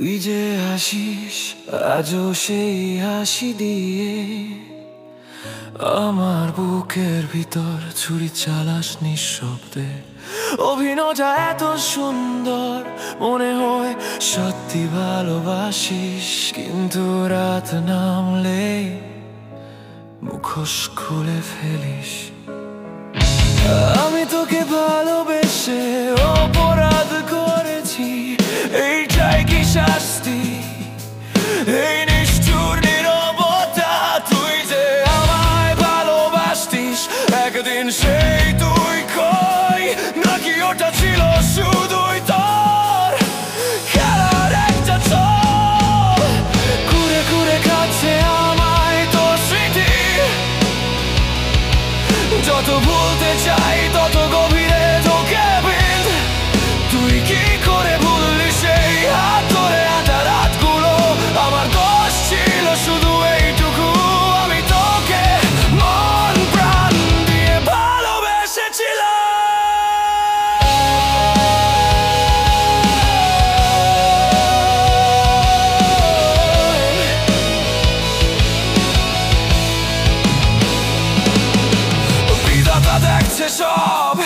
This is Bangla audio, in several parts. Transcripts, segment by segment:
তুই যে হাসিস আজও সেই হাসি দিয়ে আমার বুকের ভিতর ছুরি চালাস নিঃশব্দে। অভিনয়টা এত সুন্দর মনে হয় সত্যি ভালোবাসিস, কিন্তু রাত নামলে মুখোশ খুলে ফেলিস। আমি তোকে ভালোবেসে অপরাধ করেছি, এইটাই কি শাস্তি? এই নিষ্ঠুর নীরবতা, তুই যে আমায় ভালোবাসতিস একদিন সেই তুই কই, নাকি ওটা ছিল শুধুই তোর খেলার একটা ছল? ঘুরে ঘুরে কাছে আমায় তোর স্মৃতি, যত ভুলতে চাই তত গভীরে ঢোকে বিঁধ। তুই কি করে ভুললি সেই হাত ধরে আঁটা রাতগুলো? আমার দোষ ছিল শুধু এইটুকু, আমি তোকে মন প্রাণ দিয়ে ভালোবেসেছিলাম। বিধাতা দেখছে সব,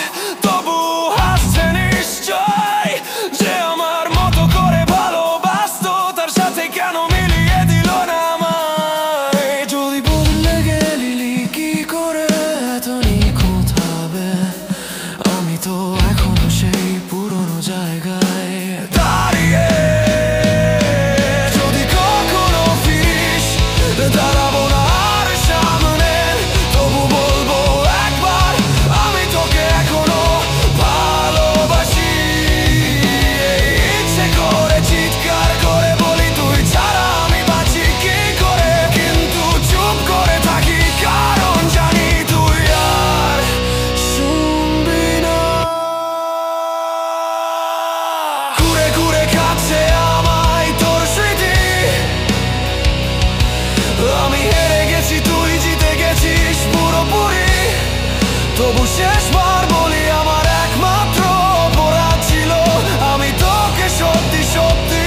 তবু হাসছে নিশ্চয়। যে আমার মতো করে ভালোবাসতো তার সাথে কেন মিলিয়ে দিল না আমায়? যদি বদলে গেলি কি করে এত নিখুঁত হবে? আমি তো এখনো সেই পুরনো জায়গায় দাঁড়িয়ে। যদি কখনো ফিরিস দাঁড়াবো না আর সামনে, তবু বলবো একবার আমি তোকে এখনো ভালোবাসি। ইচ্ছে করে চিৎকার করে বলি তুই ছাড়া আমি বাঁচি কি করে, কিন্তু চুপ করে থাকি কারণ জানি তুই আর শুনবি না। ঘুরে ঘুরে কাছে আমায় তোর স্মৃতি, আমি হেরে গেছি তুই জিতে গেছিস পুরোপুরি। তবু শেষবার বলি আমার একমাত্র অপরাধ ছিল আমি তোকে সত্যি সত্যি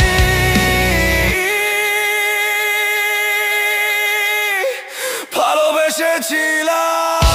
ভালোবেসেছিলাম।